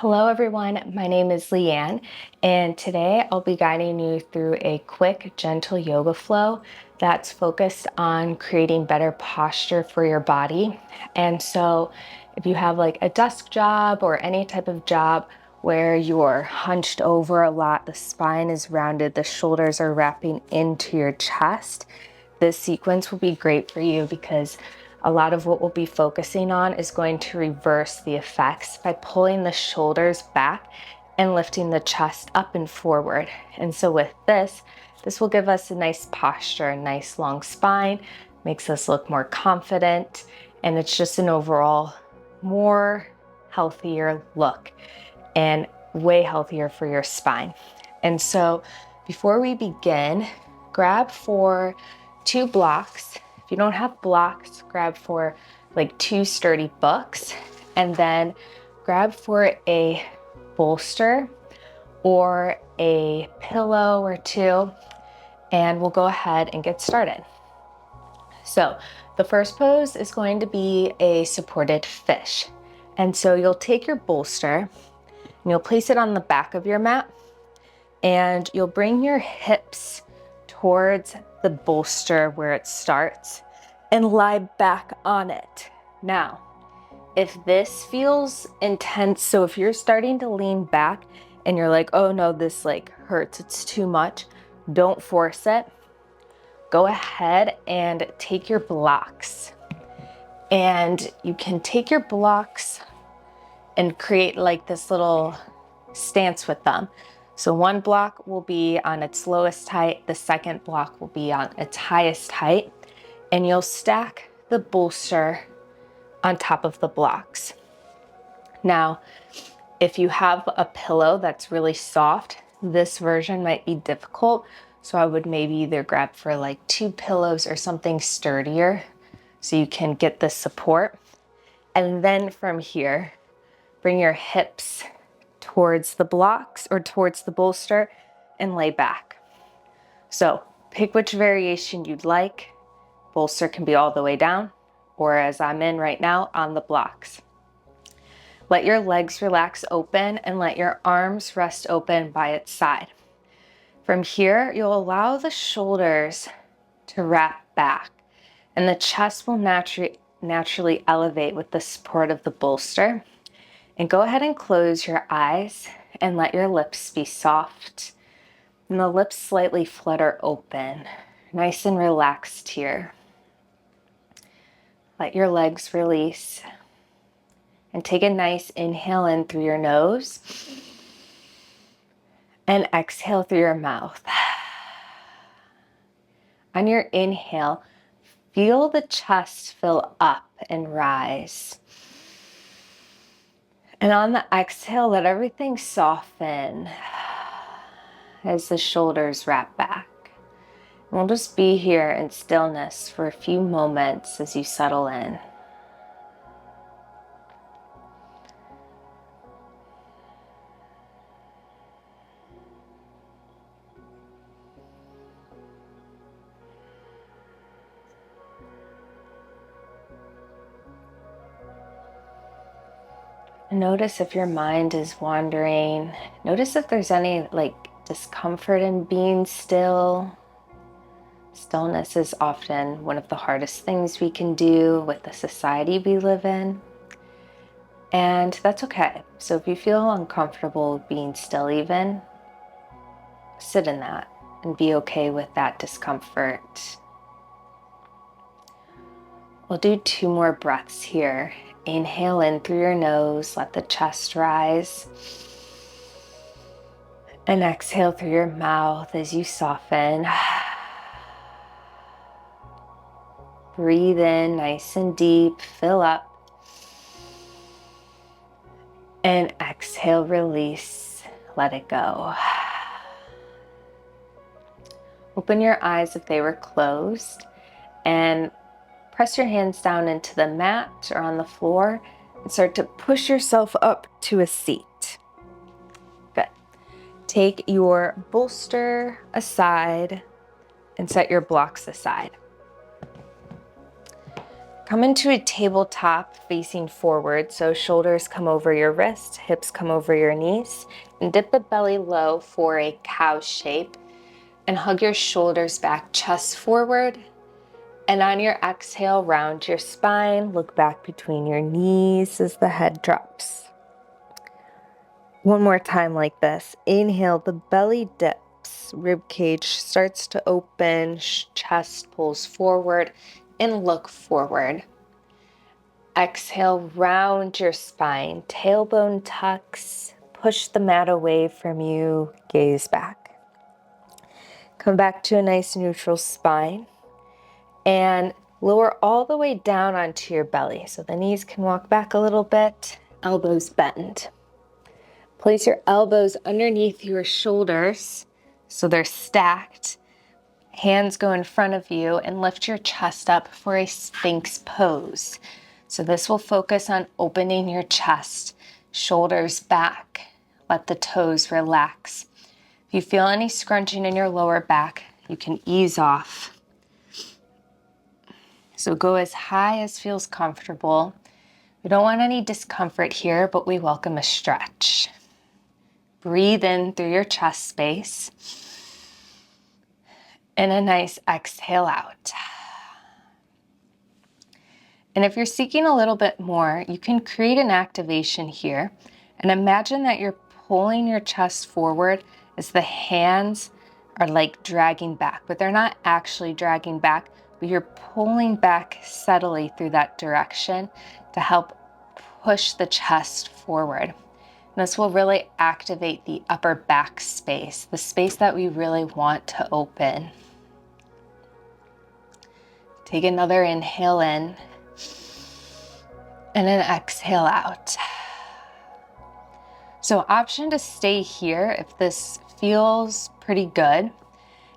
Hello everyone, my name is Leanne, and today I'll be guiding you through a quick, gentle yoga flow that's focused on creating better posture for your body. And so if you have like a desk job or any type of job where you're hunched over a lot, the spine is rounded, the shoulders are wrapping into your chest, this sequence will be great for you because a lot of what we'll be focusing on is going to reverse the effects by pulling the shoulders back and lifting the chest up and forward. And so with this will give us a nice posture, a nice long spine, makes us look more confident, and it's just an overall more healthier look and way healthier for your spine. And so before we begin, grab for 2 blocks. If you don't have blocks, grab for like 2 sturdy books, and then grab for a bolster or a pillow or 2, and we'll go ahead and get started. So the first pose is going to be a supported fish. And so you'll take your bolster and you'll place it on the back of your mat, and you'll bring your hips towards the bolster where it starts and lie back on it. Now, if this feels intense, so if you're starting to lean back and you're like, oh no, this like hurts, it's too much, don't force it. Go ahead and take your blocks. And you can take your blocks and create like this little stance with them. So one block will be on its lowest height, the second block will be on its highest height, and you'll stack the bolster on top of the blocks. Now, if you have a pillow that's really soft, this version might be difficult, so I would maybe either grab for like 2 pillows or something sturdier so you can get the support. And then from here, bring your hips towards the blocks or towards the bolster and lay back. So pick which variation you'd like. Bolster can be all the way down, or as I'm in right now, on the blocks. Let your legs relax open and let your arms rest open by its side. From here, you'll allow the shoulders to wrap back, and the chest will naturally elevate with the support of the bolster. And go ahead and close your eyes and let your lips be soft and the lips slightly flutter open, nice and relaxed here. Let your legs release and take a nice inhale in through your nose and exhale through your mouth. On your inhale, feel the chest fill up and rise. And on the exhale, let everything soften as the shoulders wrap back. And we'll just be here in stillness for a few moments as you settle in. Notice if your mind is wandering. Notice if there's any like discomfort in being still. Stillness is often one of the hardest things we can do with the society we live in. And that's okay. So if you feel uncomfortable being still even, sit in that and be okay with that discomfort. We'll do 2 more breaths here. Inhale in through your nose, let the chest rise. And exhale through your mouth as you soften. Breathe in nice and deep, fill up. And exhale, release, let it go. Open your eyes if they were closed and press your hands down into the mat or on the floor and start to push yourself up to a seat. Good. Take your bolster aside and set your blocks aside. Come into a tabletop facing forward, so shoulders come over your wrists, hips come over your knees, and dip the belly low for a cow shape, and hug your shoulders back, chest forward, and on your exhale, round your spine, look back between your knees as the head drops. One more time like this. Inhale, the belly dips, rib cage starts to open, chest pulls forward, and look forward. Exhale, round your spine, tailbone tucks, push the mat away from you, gaze back. Come back to a nice neutral spine and lower all the way down onto your belly. So the knees can walk back a little bit, elbows bend. Place your elbows underneath your shoulders so they're stacked. Hands go in front of you and lift your chest up for a Sphinx pose. So this will focus on opening your chest, shoulders back. Let the toes relax. If you feel any scrunching in your lower back, you can ease off. So go as high as feels comfortable. We don't want any discomfort here, but we welcome a stretch. Breathe in through your chest space. And a nice exhale out. And if you're seeking a little bit more, you can create an activation here and imagine that you're pulling your chest forward as the hands are like dragging back, but they're not actually dragging back, but you're pulling back subtly through that direction to help push the chest forward. And this will really activate the upper back space, the space that we really want to open. Take another inhale in and an exhale out. So option to stay here if this feels pretty good.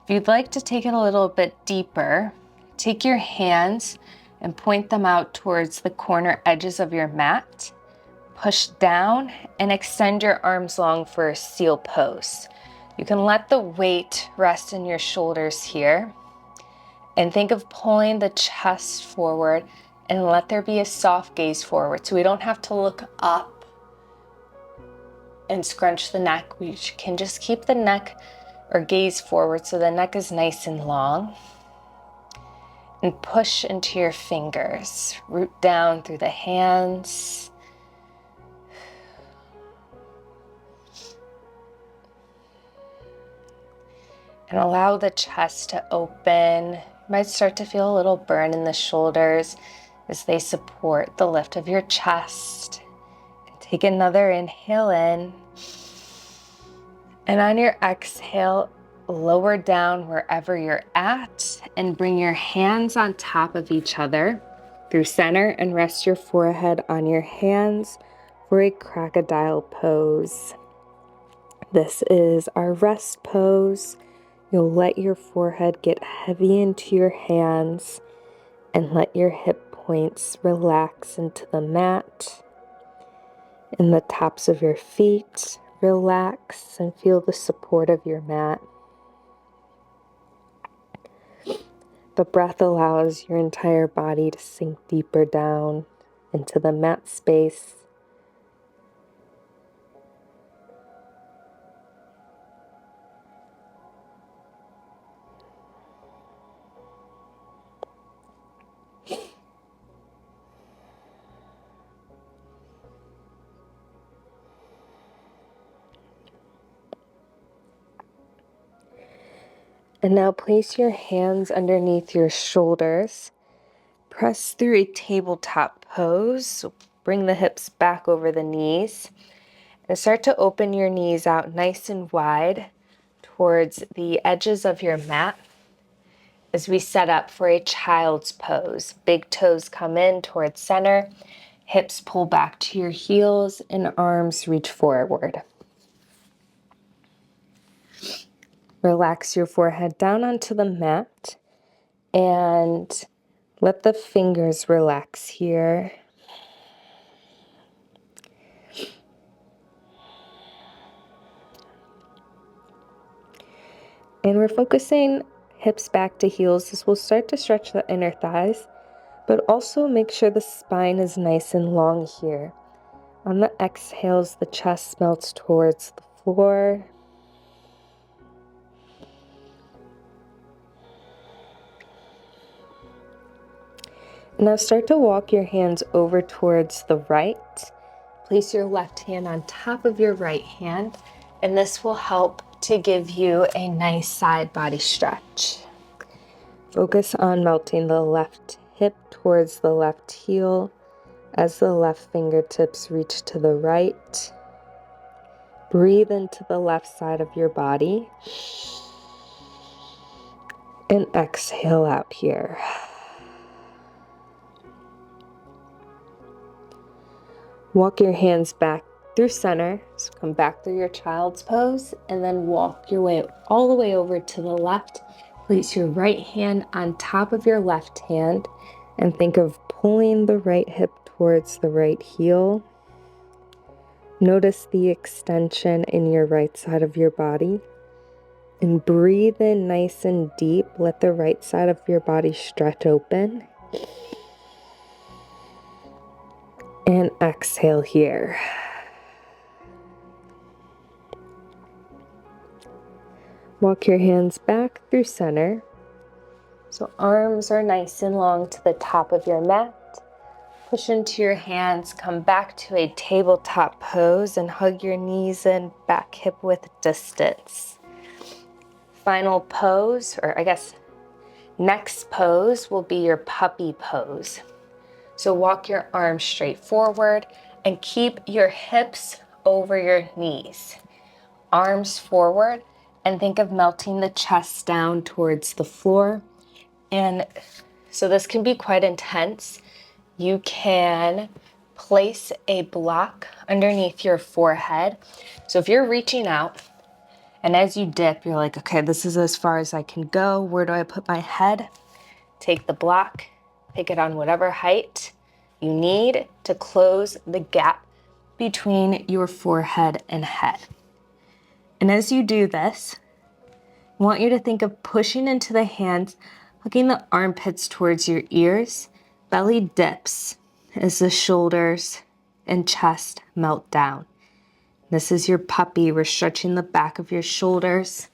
If you'd like to take it a little bit deeper, take your hands and point them out towards the corner edges of your mat. Push down and extend your arms long for a seal pose. You can let the weight rest in your shoulders here. And think of pulling the chest forward and let there be a soft gaze forward. So we don't have to look up and scrunch the neck. We can just keep the neck or gaze forward so the neck is nice and long. And push into your fingers. Root down through the hands. And allow the chest to open. You might start to feel a little burn in the shoulders as they support the lift of your chest. And take another inhale in. And on your exhale, lower down wherever you're at and bring your hands on top of each other through center and rest your forehead on your hands for a crocodile pose. This is our rest pose. You'll let your forehead get heavy into your hands and let your hip points relax into the mat. And the tops of your feet relax and feel the support of your mat. The breath allows your entire body to sink deeper down into the mat space. And now place your hands underneath your shoulders. Press through a tabletop pose. So bring the hips back over the knees. And start to open your knees out nice and wide towards the edges of your mat as we set up for a child's pose. Big toes come in towards center. Hips pull back to your heels and arms reach forward. Relax your forehead down onto the mat and let the fingers relax here. And we're focusing hips back to heels. This will start to stretch the inner thighs, but also make sure the spine is nice and long here. On the exhales, the chest melts towards the floor. Now start to walk your hands over towards the right. Place your left hand on top of your right hand, and this will help to give you a nice side body stretch. Focus on melting the left hip towards the left heel as the left fingertips reach to the right. Breathe into the left side of your body and exhale out here. Walk your hands back through center, so come back through your child's pose, and then walk your way all the way over to the left. Place your right hand on top of your left hand, and think of pulling the right hip towards the right heel. Notice the extension in your right side of your body, and breathe in nice and deep. Let the right side of your body stretch open. And exhale here. Walk your hands back through center. So arms are nice and long to the top of your mat. Push into your hands, come back to a tabletop pose and hug your knees in, back hip width distance. Final pose, or I guess next pose will be your puppy pose. So walk your arms straight forward and keep your hips over your knees. Arms forward, and think of melting the chest down towards the floor. And so this can be quite intense. You can place a block underneath your forehead. So if you're reaching out and as you dip, you're like, okay, this is as far as I can go. Where do I put my head? Take the block, pick it on whatever height you need to close the gap between your forehead and head. And as you do this, I want you to think of pushing into the hands, hooking the armpits towards your ears. Belly dips as the shoulders and chest melt down. This is your puppy. We're stretching the back of your shoulders,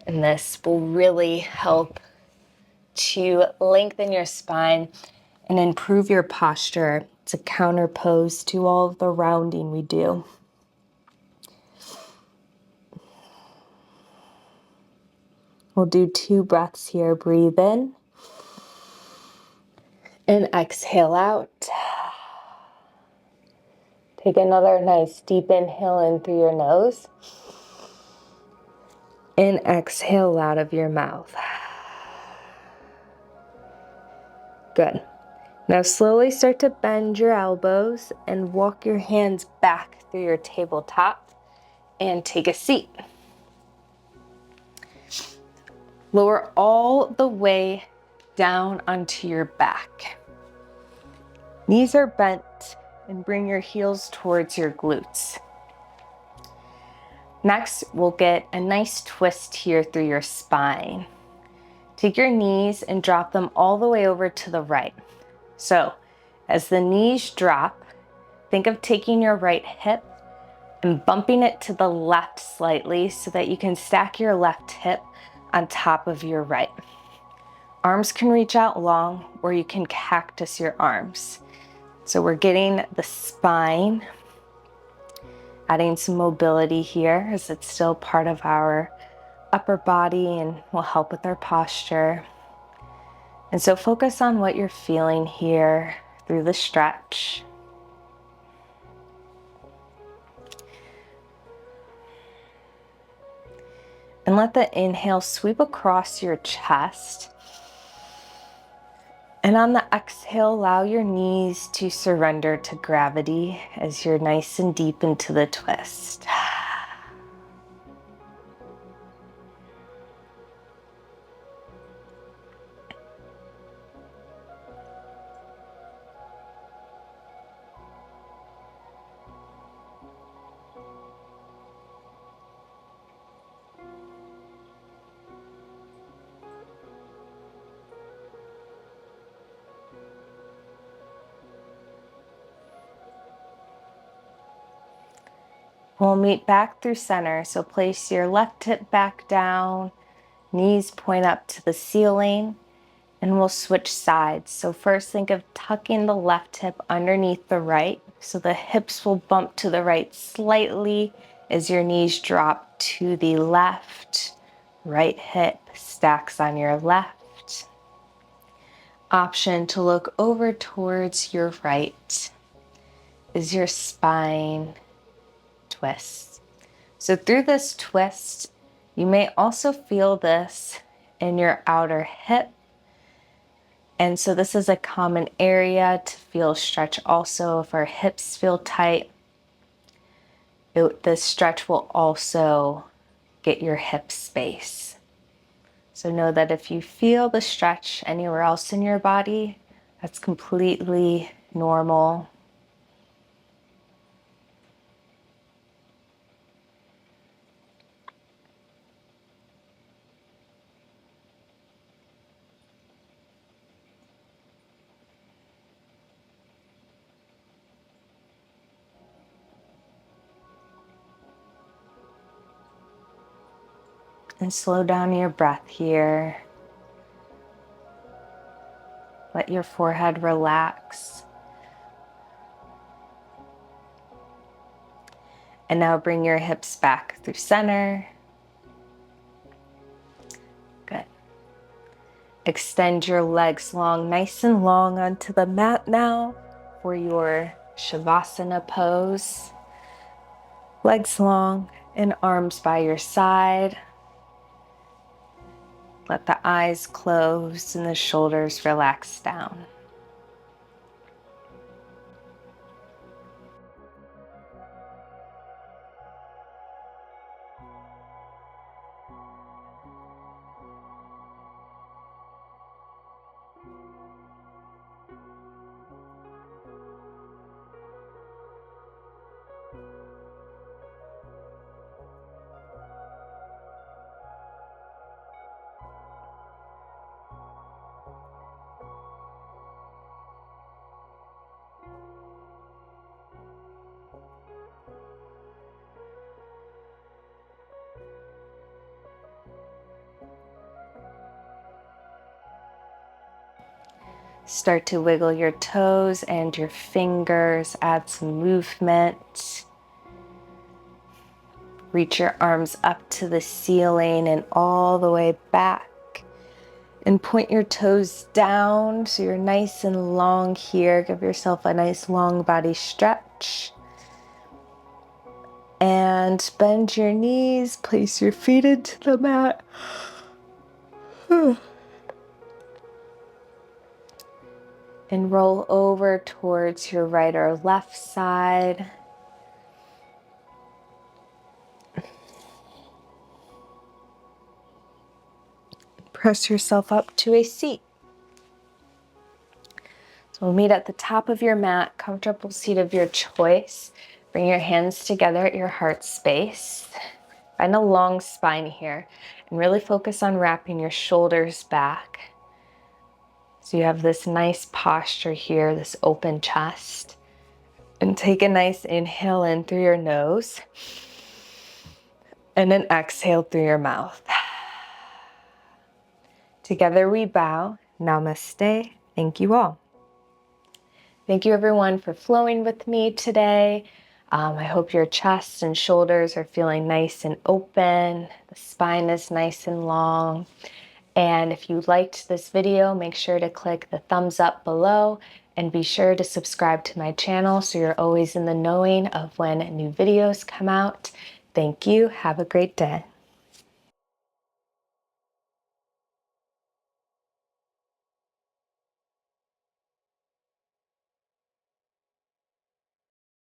and this will really help to lengthen your spine and improve your posture. It's a counter pose to all of the rounding we do. We'll do 2 breaths here. Breathe in and exhale out. Take another nice deep inhale in through your nose and exhale out of your mouth. Good. Now slowly start to bend your elbows and walk your hands back through your tabletop and take a seat. Lower all the way down onto your back. Knees are bent and bring your heels towards your glutes. Next, we'll get a nice twist here through your spine. Take your knees and drop them all the way over to the right. So, as the knees drop, think of taking your right hip and bumping it to the left slightly so that you can stack your left hip on top of your right. Arms can reach out long, or you can cactus your arms. So we're getting the spine, adding some mobility here as it's still part of our upper body and will help with our posture. And so focus on what you're feeling here through the stretch. And let the inhale sweep across your chest. And on the exhale, allow your knees to surrender to gravity as you're nice and deep into the twist. We'll meet back through center. So place your left hip back down, knees point up to the ceiling, and we'll switch sides. So first think of tucking the left hip underneath the right. So the hips will bump to the right slightly as your knees drop to the left. Right hip stacks on your left. Option to look over towards your right is your spine twist. So through this twist, you may also feel this in your outer hip. And so this is a common area to feel stretch also. If our hips feel tight, this stretch will also get your hip space. So know that if you feel the stretch anywhere else in your body, that's completely normal. And slow down your breath here. Let your forehead relax. And now bring your hips back through center. Good. Extend your legs long, nice and long onto the mat now for your Shavasana pose. Legs long and arms by your side. Let the eyes close and the shoulders relax down. Start to wiggle your toes and your fingers, add some movement. Reach your arms up to the ceiling and all the way back. And point your toes down so you're nice and long here. Give yourself a nice long body stretch. And bend your knees, place your feet into the mat. And roll over towards your right or left side. Press yourself up to a seat. So we'll meet at the top of your mat, comfortable seat of your choice. Bring your hands together at your heart space. Find a long spine here and really focus on wrapping your shoulders back. So you have this nice posture here, this open chest. And take a nice inhale in through your nose and an exhale through your mouth. Together we bow. Namaste. Thank you all. Thank you everyone for flowing with me today. I hope your chest and shoulders are feeling nice and open. The spine is nice and long. And if you liked this video, make sure to click the thumbs up below and be sure to subscribe to my channel so you're always in the knowing of when new videos come out. Thank you. Have a great day.